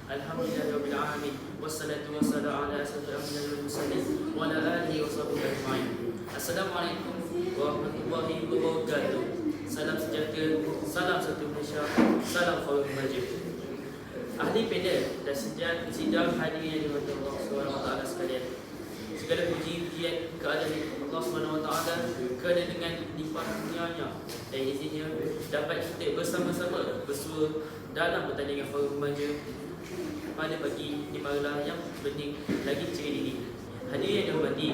Alhamdulillahirabbil alamin. Wassalatu wassalamu ala asyrafil anbiya'i wal mursalin wa ala alihi wa sahbihi ajma'in. Assalamualaikum warahmatullahi wabarakatuh. Salam sejahtera, salam satu Malaysia, salam khairul majid. Ahli panel dan sidang hadirin yang dirahmati Allah Subhanahu wa taala sekalian. Segala puji-pujian keadaan Allah Subhanahu wa taala kerana dengan limpah kurnianya dan izinnya dapat kita bersama-sama bersua dalam pertandingan forum remaja pada pagi di malam yang bening lagi ceria ini. Hadirin yang dihormati,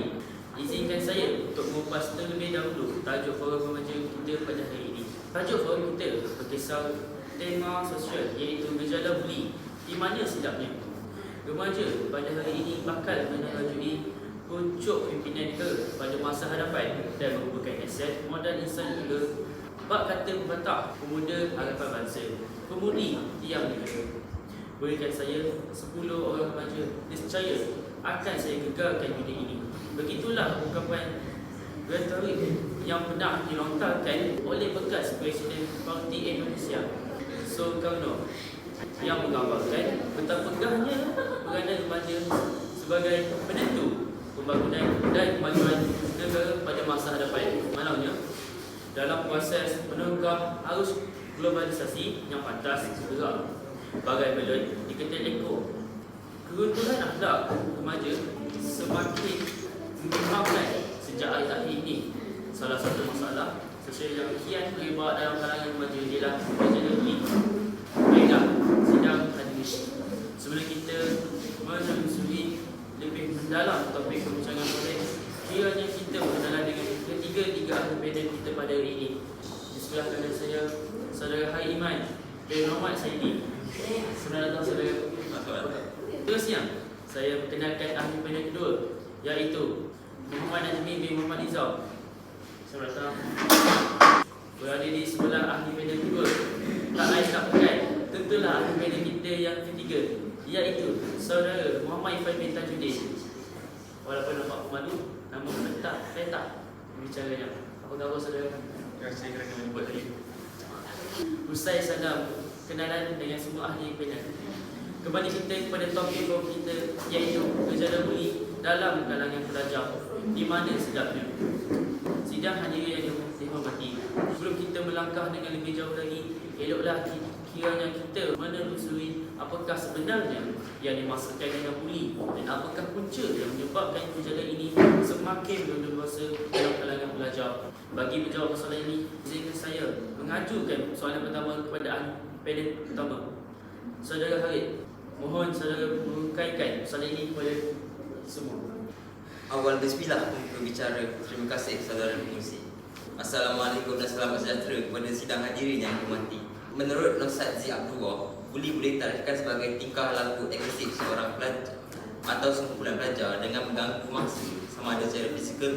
izinkan saya untuk mengupas terlebih dahulu tajuk forum remaja kita pada hari ini. Tajuk forum kita berkisar tema sosial iaitu gejala buli. Di mana sedapnya? Remaja pada hari ini bakal menarajui puncuk pimpinan ke pada masa hadapan dan merupakan aset modal insan juga bak kata pepatah pemuda harapan bangsa, pemudi tiang negara. Berikan saya 10 orang remaja, niscaya akan saya gegarkan dunia ini. Begitulah ungkapan retorik yang pernah dilontarkan oleh bekas Presiden Parti Indonesia Soekarno yang menggambarkan betapa gahnya peranan remaja sebagai penentu pembangunan dan kemajuan negara pada masa hadapan. Malangnya, dalam proses menenggah arus globalisasi yang pantas bergerak bagai belon diketil ekor, keruntuhan akhlak remaja semakin mengembangkan sejak akhir-akhir ini. Salah satu masalah sosial yang kian terlibat dalam kalangan remaja ialah gejala buli. Baiklah, sidang hadirin, sebelum kita menelusuri lebih mendalam topik perbincangan boleh kiranya kita berkenalan dengan ketiga-tiga ahli panel kita pada hari ini. Di sebelah kanan saya, Saudara Hai Iman bin Muhammad Saidi. Selamat datang saudara. Terusnya, saya perkenalkan ahli panel kedua, iaitu Muhammad Najmi bin Muhammad Izzau. Selamat datang. Berada di sebelah ahli panel kedua, tak lain tak bukan, tentulah ahli panel kita yang ketiga, iaitu Saudara Muhammad Ifan bin Tajuddin. Walaupun nampak pemalu, namun saya tak berbicaranya. Apa khabar saudara? Terima kasih kerana menjemput tadi. Usai salam kenalan dengan semua ahli panel, kembali kita kepada topik forum kita, iaitu gejala buli dalam kalangan pelajar. Di mana sedapnya? Sidang hadirin yang dihormati, sebelum kita melangkah dengan lebih jauh lagi, eloklah kiranya kita menelusuri apakah sebenarnya yang dimaksudkan dengan buli dan apakah punca yang menyebabkan gejala ini semakin berleluasa dalam kalangan pelajar. Bagi menjawab masalah ini, izinkan saya mengajukan soalan pertama kepada ahli panel pertama, Saudara Harid. Mohon saudara menguraikan soalan ini kepada semua. Awal bismillah berbicara. Terima kasih saudara pengurusi. Assalamualaikum dan selamat sejahtera kepada sidang hadirin yang dihormati. Menurut Nusrat Z. Abdullah, buli boleh ditarifkan sebagai tingkah laku agresif seorang pelajar atau sekumpulan pelajar dengan mengganggu mangsa sama ada secara fizikal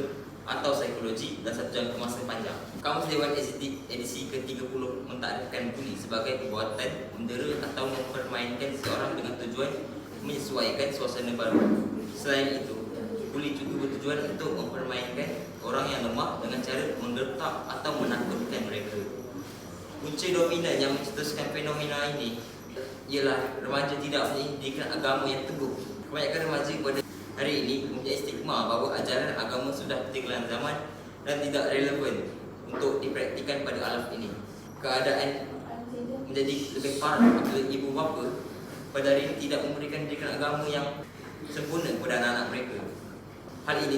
atau psikologi dan satu jangka masa panjang. Kamus Dewan edisi ke-30 mentarifkan buli sebagai perbuatan mendera atau mempermainkan seseorang dengan tujuan menyesuaikan suasana baru. Selain itu, buli juga bertujuan untuk mempermainkan orang yang lemah dengan cara menggertak atau menakutkan mereka. Punca dominan yang mencetuskan fenomena ini ialah remaja tidak mempunyai pendidikan agama yang teguh. Kebanyakan remaja pada hari ini mempunyai stigma bahawa ajaran agama sudah ketinggalan zaman dan tidak relevan untuk dipraktikkan pada alam ini. Keadaan menjadi lebih parah apabila ibu bapa pada hari ini tidak memberikan pendidikan agama yang sempurna kepada anak-anak mereka. Hal ini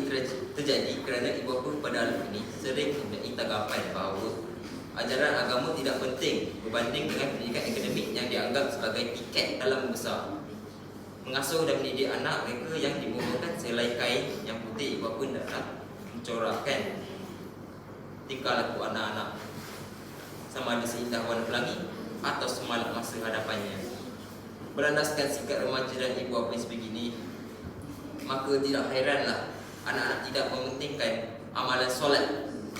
terjadi kerana ibu bapa pada alam ini sering mempunyai tanggapan bahawa ajaran agama tidak penting berbanding dengan pendidikan akademik yang dianggap sebagai tiket dalam membesar. Mengasuh dan mendidik anak mereka yang dimulakan selai kain yang putih, ibu bapa hendaklah mencorakkan tingkah laku anak-anak sama ada seindah warna pelangi atau semalat masa hadapannya. Berlandaskan sikap remaja dan ibu bapa sebegini, maka tidak heranlah anak-anak tidak mementingkan amalan solat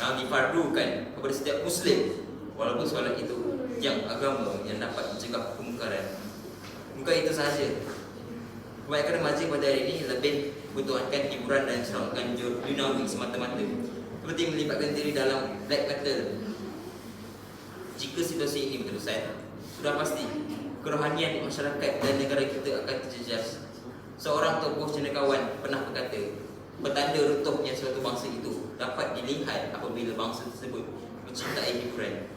yang difardukan kepada setiap Muslim, walaupun solat itu yang agama yang dapat mencegah kemungkaran. Bukan itu sahaja, kebanyakan remaja pada hari ini lebih membutuhkan hiburan dan keselamatan duniawi semata-mata, seperti melibatkan diri dalam black metal. Jika situasi ini berterusan, sudah pasti kerohanian masyarakat dan negara kita akan terjejas. Seorang tokoh cendekiawan pernah berkata, petanda runtuhnya suatu bangsa itu dapat dilihat apabila bangsa tersebut mencintai hiburan.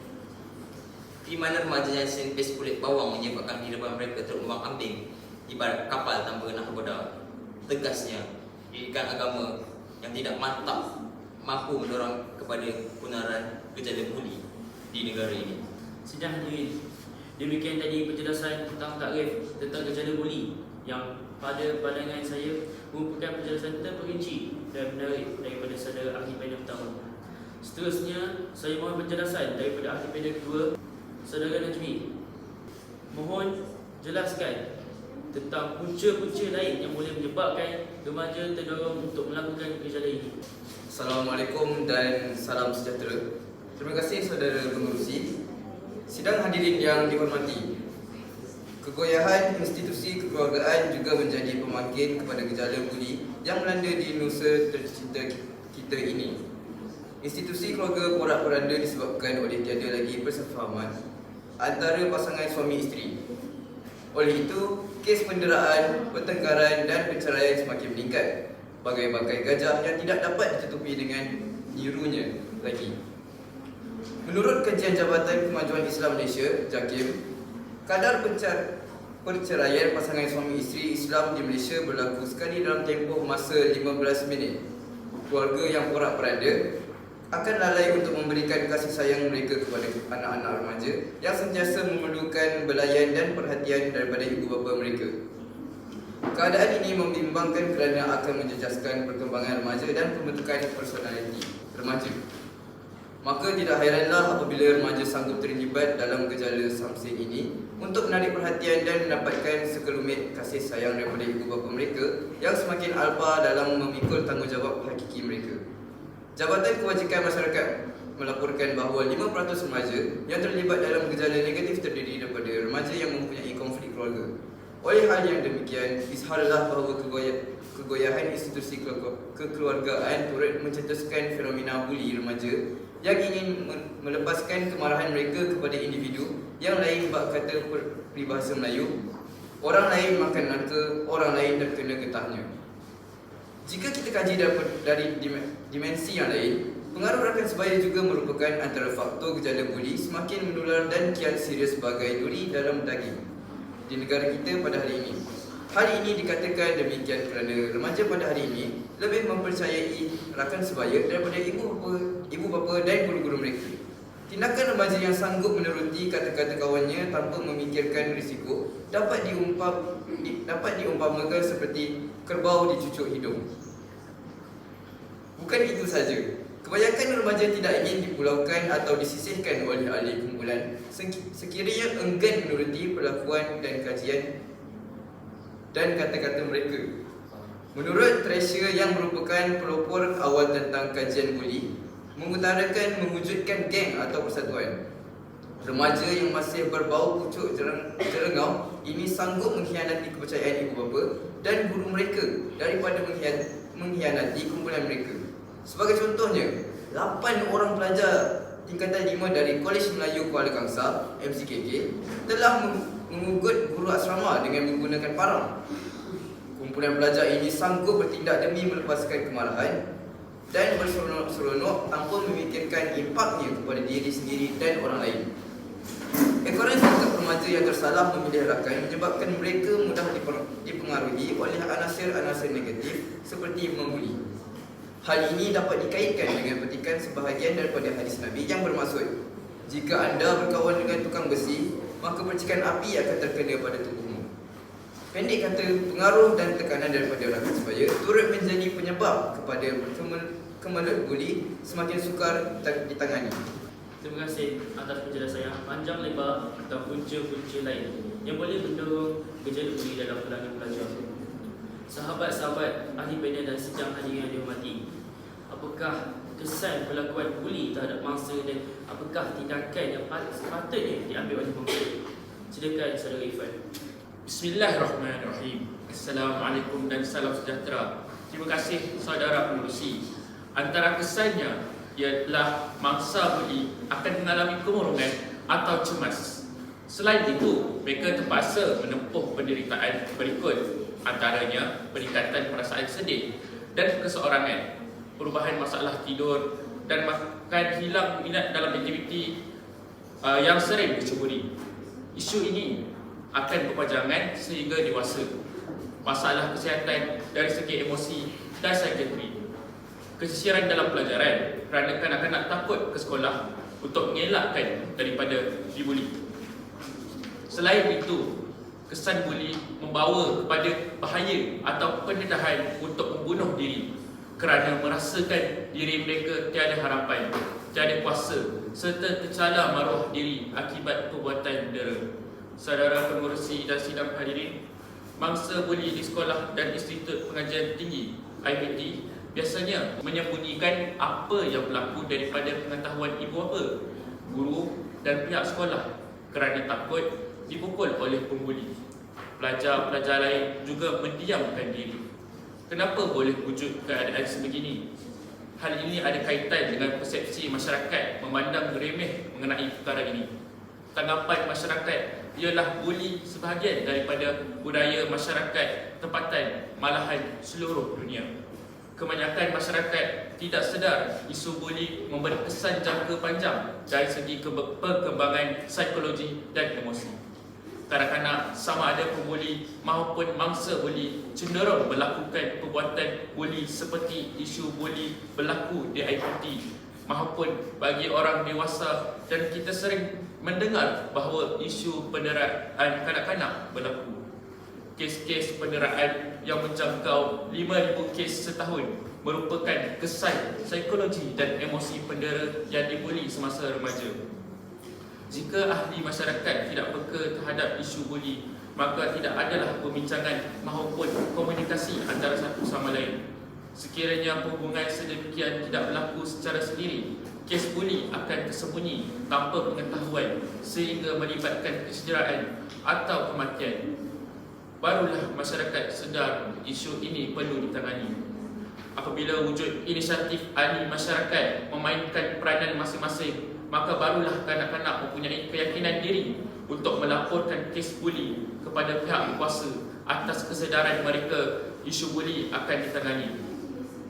Di mana remaja yang senpes kulit bawang menyebabkan kehidupan mereka terombang-ambing ibarat kapal tanpa nahkoda. Tegasnya, pendidikan agama yang tidak mantap mampu mendorong kepada kebenaran gejala buli di negara ini. Sidang hadirin, demikian tadi penjelasan tentang takrif tentang gejala buli yang pada pandangan saya merupakan penjelasan terperinci dan menarik daripada saudara ahli panel pertama. Seterusnya, saya mohon penjelasan daripada ahli panel kedua, saudara Najmi. Mohon jelaskan tentang punca-punca lain yang boleh menyebabkan remaja terdorong untuk melakukan gejala ini. Assalamualaikum dan salam sejahtera. Terima kasih saudara pengerusi. Sidang hadirin yang dihormati, kegoyahan institusi kekeluargaan juga menjadi pemangkin kepada gejala buli yang melanda di Nusa tercinta kita ini. Institusi keluarga porak-poranda disebabkan oleh tiada lagi persefahaman antara pasangan suami isteri. Oleh itu, kes penderaan, pertengkaran dan perceraian semakin meningkat. Bagai-bagai gajah yang tidak dapat ditutupi dengan nyirunya lagi. Menurut kajian Jabatan Kemajuan Islam Malaysia, JAKIM, kadar perceraian pasangan suami isteri Islam di Malaysia berlaku sekali dalam tempoh masa 15 minit. Keluarga yang porak-poranda akan lalai untuk memberikan kasih sayang mereka kepada anak-anak remaja yang sentiasa memerlukan belayan dan perhatian daripada ibu bapa mereka. Keadaan ini membimbangkan kerana akan menjejaskan perkembangan remaja dan pembentukan personaliti remaja. Maka tidak hairanlah apabila remaja sanggup terlibat dalam gejala samsin ini untuk menarik perhatian dan mendapatkan sekelumit kasih sayang daripada ibu bapa mereka yang semakin alpa dalam memikul tanggungjawab hakiki mereka. Jabatan Kebajikan Masyarakat melaporkan bahawa 5% remaja yang terlibat dalam gejala negatif terdiri daripada remaja yang mempunyai konflik keluarga. Oleh hal yang demikian, izharlah bahawa kegoyahan institusi kekeluargaan turut mencetuskan fenomena buli remaja yang ingin melepaskan kemarahan mereka kepada individu yang lain, bak kata peribahasa Melayu, orang lain makan nangka, orang lain terkena getahnya. Jika kita kaji dari dimensi yang lain, pengaruh rakan sebaya juga merupakan antara faktor gejala buli semakin menular dan kian serius sebagai duri dalam daging di negara kita pada hari ini. Hal ini dikatakan demikian kerana remaja pada hari ini lebih mempercayai rakan sebaya daripada ibu bapa dan guru-guru mereka. Tindakan remaja yang sanggup meneruti kata-kata kawannya tanpa memikirkan risiko dapat diumpamakan seperti kerbau dicucuk hidung. Bukan itu saja, kebanyakan remaja tidak ingin dipulaukan atau disisihkan oleh ahli kumpulan sekiranya enggan menuruti perlakuan dan kajian dan kata-kata mereka. Menurut Treasure yang merupakan pelopor awal tentang kajian buli, mengutarakan mewujudkan geng atau persatuan. Remaja yang masih berbau pucuk jerengau ini sanggup mengkhianati kepercayaan ibu bapa dan guru mereka daripada mengkhianati kumpulan mereka. Sebagai contohnya, 8 orang pelajar tingkatan 5 dari Kolej Melayu Kuala Kangsar (MCKK) telah mengugut guru asrama dengan menggunakan parang. Kumpulan pelajar ini sanggup bertindak demi melepaskan kemarahan dan berseronok tanpa memikirkan impaknya kepada diri sendiri dan orang lain. Ekoran sikap remaja yang tersalah memilih rakan menyebabkan mereka mudah dipengaruhi oleh anasir-anasir negatif seperti membuli. Hal ini dapat dikaitkan dengan petikan sebahagian daripada hadis Nabi yang bermaksud, jika anda berkawan dengan tukang besi, maka percikan api akan terkena pada tubuhmu. Pendek kata, pengaruh dan tekanan daripada rakan sebaya turut menjadi penyebab kepada kemelut buli semakin sukar ditangani. Terima kasih atas penjelasan yang panjang lebar tentang punca-punca lain yang boleh mendorong gejala buli dalam kalangan pelajar. Sahabat-sahabat ahli panel dan sidang hadirin yang dihormati, apakah kesan perlakuan buli terhadap mangsa dan apakah tindakan yang sepatutnya diambil oleh pemerintah? Silakan saudara Irfan. Bismillahirrahmanirrahim. Assalamualaikum dan salam sejahtera. Terima kasih saudara pengerusi. Antara kesannya ialah mangsa buli akan mengalami kemurungan atau cemas. Selain itu, mereka terpaksa menempuh penderitaan berikut, antaranya peningkatan perasaan sedih dan keseorangan, perubahan masalah tidur dan bahkan hilang minat dalam aktiviti yang sering diceburi. Isu ini akan berpanjangan sehingga dewasa. Masalah kesihatan dari segi emosi dan psikiatri, kesisiran dalam pelajaran kerana kanak-kanak takut ke sekolah untuk mengelakkan daripada dibuli. Selain itu, kesan buli membawa kepada bahaya atau pendedahan untuk membunuh diri kerana merasakan diri mereka tiada harapan, tiada kuasa serta tercela maruah diri akibat perbuatan dera. Saudara pengurusi dan sidang hadirin, mangsa buli di sekolah dan Institut Pengajian Tinggi IPT biasanya menyembunyikan apa yang berlaku daripada pengetahuan ibu bapa, guru dan pihak sekolah kerana takut dipukul oleh pembuli. Pelajar-pelajar lain juga mendiamkan diri. Kenapa boleh wujud keadaan sebegini? Hal ini ada kaitan dengan persepsi masyarakat memandang remeh mengenai perkara ini. Tanggapan masyarakat ialah buli sebahagian daripada budaya masyarakat tempatan, malahan seluruh dunia. Kebanyakan masyarakat tidak sedar isu buli memberi kesan jangka panjang dari segi perkembangan psikologi dan emosi. Kanak-kanak sama ada pembuli maupun mangsa buli cenderung melakukan perbuatan buli seperti isu buli berlaku di IPT maupun bagi orang dewasa, dan kita sering mendengar bahawa isu penderaan kanak-kanak berlaku. Kes-kes penderaan yang menjangkau 5,000 kes setahun merupakan kesan psikologi dan emosi pendera yang dibuli semasa remaja. Jika ahli masyarakat tidak peka terhadap isu buli, maka tidak adalah perbincangan maupun komunikasi antara satu sama lain. Sekiranya hubungan sedemikian tidak berlaku secara sendiri, kes buli akan tersembunyi tanpa pengetahuan sehingga melibatkan kesejahteraan atau kematian. Barulah masyarakat sedar isu ini perlu ditangani. Apabila wujud inisiatif ahli masyarakat memainkan peranan masing-masing, maka barulah kanak-kanak mempunyai keyakinan diri untuk melaporkan kes buli kepada pihak berkuasa. Atas kesedaran mereka, isu buli akan ditangani.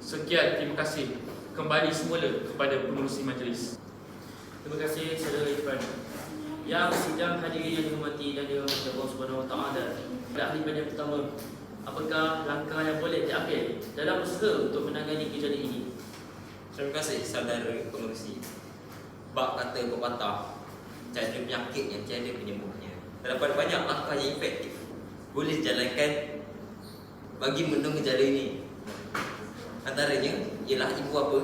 Sekian, terima kasih. Kembali semula kepada pengurusi majlis. Terima kasih saudara Irfan. Yang sidang hadirin yang dihormati dan dirahmati Allah Subhanahu Wa Taala. Ahli panel pertama, apakah langkah yang boleh diambil dalam usaha untuk menangani kejadian ini? Terima kasih saudara pengurusi. Bak kata pepatah, tiada penyakit yang tiada penyembuhnya. Terdapat banyak langkah yang efektif boleh dijalankan bagi membendung gejala ini. Antaranya ialah ibu bapa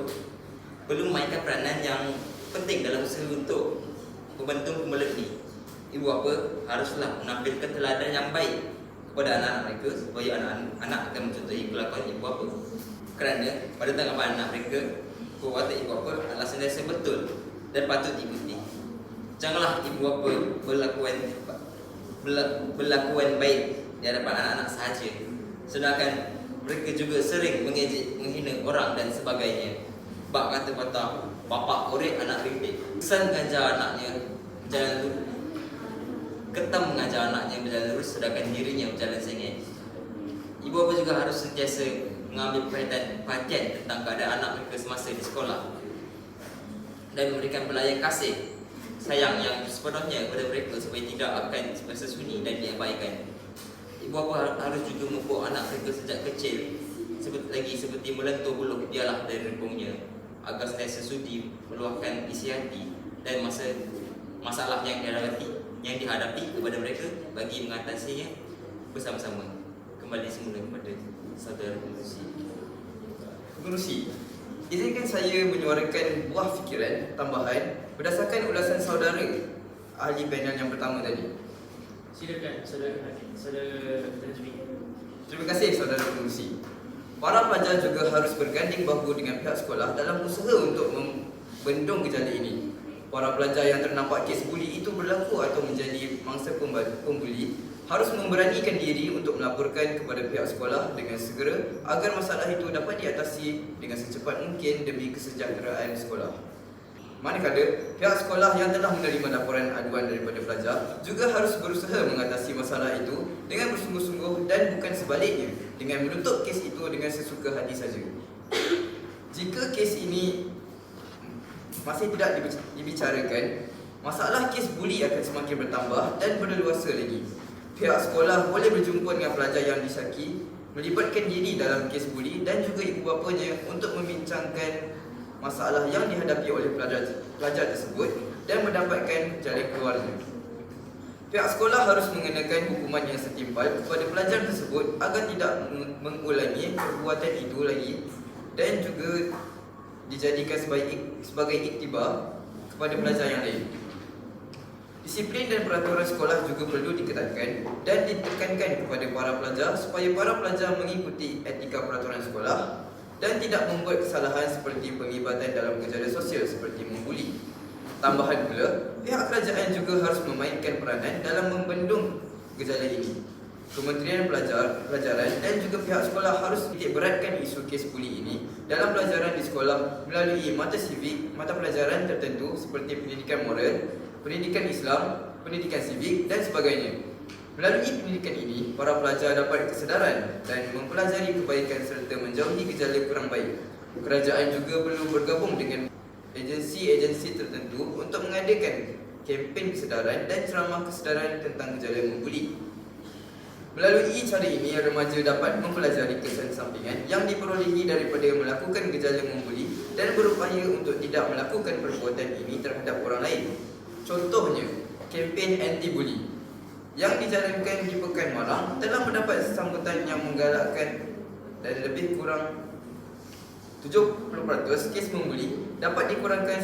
perlu memainkan peranan yang penting dalam usaha untuk membendung kumpulan ini. Ibu bapa haruslah menampilkan teladan yang baik kepada anak-anak mereka supaya anak-anak akan mencontohi kelakuan ibu bapa. Kerana pada tanggapan anak mereka, perbuatan ibu bapa adalah sentiasa betul dan patut diikuti. Janganlah ibu bapa berlakuan baik di hadapan anak-anak sahaja, sedangkan mereka juga sering mengejek, menghina orang dan sebagainya. Bak kata patah, bapa korek anak rintik. Kesan mengajar anaknya berjalan lurus, ketam mengajar anaknya berjalan lurus, sedangkan dirinya berjalan sengit. Ibu bapa juga harus sentiasa mengambil perhatian tentang keadaan anak mereka semasa di sekolah dan memberikan pelayan kasih sayang yang sepenuhnya kepada mereka supaya tidak akan merasa sunyi dan diabaikan. Ibu bapa harus juga memupuk anak mereka sejak kecil seperti melentur buluh biarlah dari rempungnya, agar sentiasa sudi meluahkan isi hati dan masalah yang dihadapi kepada mereka bagi mengatasinya bersama-sama. Kembali semula kepada saudara Pengurusi, izinkan saya menyuarakan buah fikiran tambahan berdasarkan ulasan saudara ahli panel yang pertama tadi. Silakan saudara Najmi. Terima kasih saudara pengurusi. Para pelajar juga harus berganding bahu dengan pihak sekolah dalam usaha untuk membendung gejala ini. Para pelajar yang ternampak kes buli itu berlaku atau menjadi mangsa pembuli harus memberanikan diri untuk melaporkan kepada pihak sekolah dengan segera agar masalah itu dapat diatasi dengan secepat mungkin demi kesejahteraan sekolah. Manakala pihak sekolah yang telah menerima laporan aduan daripada pelajar juga harus berusaha mengatasi masalah itu dengan bersungguh-sungguh dan bukan sebaliknya dengan menutup kes itu dengan sesuka hati saja. Jika kes ini masih tidak dibicarakan, masalah kes buli akan semakin bertambah dan berleluasa lagi. Pihak sekolah boleh berjumpa dengan pelajar yang disyaki, melibatkan diri dalam kes buli dan juga ibu bapanya untuk membincangkan masalah yang dihadapi oleh pelajar tersebut dan mendapatkan jalan keluarnya. Pihak sekolah harus mengenakan hukuman yang setimpal kepada pelajar tersebut agar tidak mengulangi perbuatan itu lagi dan juga dijadikan sebagai iktibar kepada pelajar yang lain. Disiplin dan peraturan sekolah juga perlu diketatkan dan ditekankan kepada para pelajar supaya para pelajar mengikuti etika peraturan sekolah dan tidak membuat kesalahan seperti penglibatan dalam gejala sosial seperti membuli. Tambahan pula, pihak kerajaan juga harus memainkan peranan dalam membendung gejala ini. Kementerian Pelajaran dan juga pihak sekolah harus titik beratkan isu kes buli ini dalam pelajaran di sekolah melalui mata sivik, mata pelajaran tertentu seperti pendidikan moral, pendidikan Islam, pendidikan sivik dan sebagainya. Melalui pendidikan ini, para pelajar dapat kesedaran dan mempelajari kebaikan serta menjauhi gejala kurang baik. Kerajaan juga perlu bergabung dengan agensi-agensi tertentu untuk mengadakan kempen kesedaran dan ceramah kesedaran tentang gejala membuli. Melalui cara ini, remaja dapat mempelajari kesan sampingan yang diperolehi daripada melakukan gejala membuli dan berupaya untuk tidak melakukan perbuatan ini terhadap orang lain. Contohnya, kempen anti-bully yang dijalankan di Pekan Malang telah mendapat sambutan yang menggalakkan dan lebih kurang 70% kes membuli dapat dikurangkan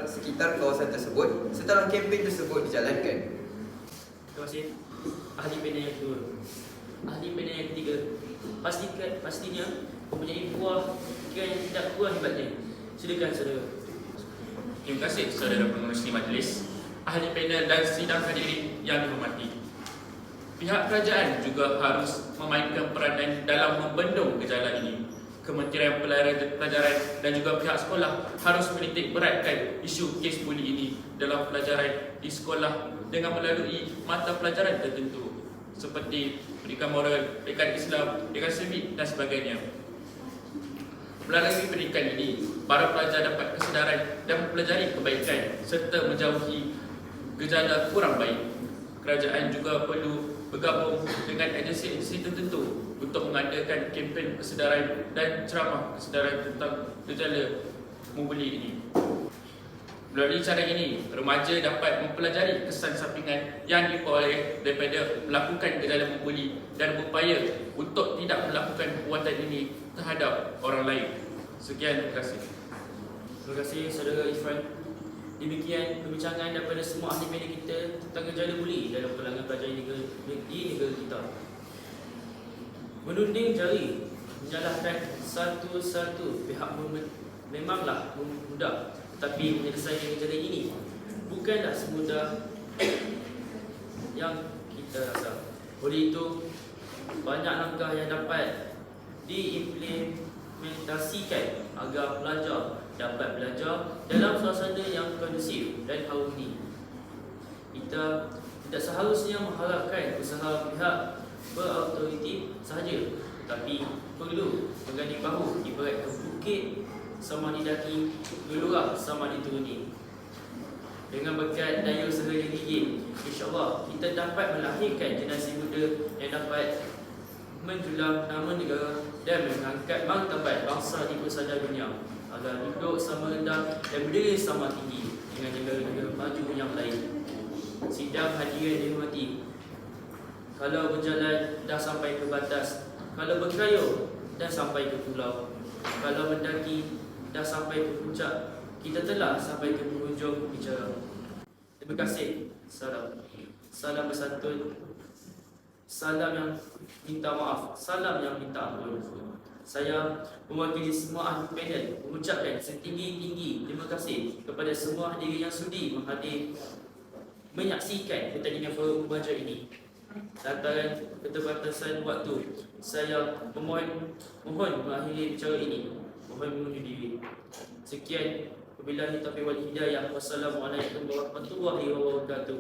sekitar kawasan tersebut setelah kempen tersebut dijalankan. Terima kasih. Ahli panel yang kedua. Ahli panel yang ketiga. Pastinya mempunyai buah fikiran yang tidak kurang hebatnya. Silakan saudara. Terima kasih saudara pengerusi majlis, ahli panel dan sidang hadirin yang dihormati. Pihak kerajaan juga harus memainkan peranan dalam membendung gejala ini. Kementerian Pelajaran dan juga pihak sekolah harus menitik beratkan isu kes buli ini dalam pelajaran di sekolah dengan melalui mata pelajaran tertentu seperti pendidikan moral, pendidikan Islam, pendidikan sivik dan sebagainya. Melalui pendidikan ini, para pelajar dapat kesedaran dan mempelajari kebaikan serta menjauhi gejala kurang baik. Kerajaan juga perlu bergabung dengan agensi-agensi tertentu untuk mengadakan kempen kesedaran dan ceramah kesedaran tentang gejala membuli ini. Melalui cara ini, remaja dapat mempelajari kesan sampingan yang diperoleh daripada melakukan gejala membuli dan berupaya untuk tidak melakukan perbuatan ini terhadap orang lain. Sekian, terima kasih. Terima kasih saudara Ifran. Demikian perbincangan daripada semua ahli panel kita tentang gejala buli dalam kalangan pelajar di negara kita. Menunding jari menyalahkan satu-satu pihak memanglah mudah, tetapi menyelesaikan gejala ini bukanlah semudah yang kita rasa. Oleh itu, banyak langkah yang dapat diimplementasikan agar pelajar dapat belajar dalam suasana yang kondusif dan harmoni. Kita tidak seharusnya mengharapkan usaha pihak berautoriti sahaja, tetapi perlu mengganding bahu ibaratkan bukit sama didaki, gelora sama dituruni. Dengan berkat daya usaha yang gigih, insya-Allah kita dapat melahirkan generasi muda yang dapat menjulang nama negara dan mengangkat martabat bangsa di pelosok dunia agar duduk sama rendah dan berdiri sama tinggi dengan negara-negara maju yang lain. Sidang hadirin dihormati, kalau berjalan dah sampai ke batas, kalau berkayuh dah sampai ke pulau, kalau mendaki dah sampai ke puncak, kita telah sampai ke penghujung bicara. Terima kasih. Salam bersantun. Salam yang minta maaf, salam yang minta ampun. Saya mewakili semua ahli panel mengucapkan setinggi-tinggi terima kasih kepada semua hadirin yang sudi menyaksikan pertandingan forum pembaca ini. Lantaran keterbatasan waktu, saya mohon mengakhiri bicara ini. Mohon mengundur diri. Sekian. Wabillahi taufiq wal hidayah. Wassalamualaikum warahmatullahi wabarakatuh.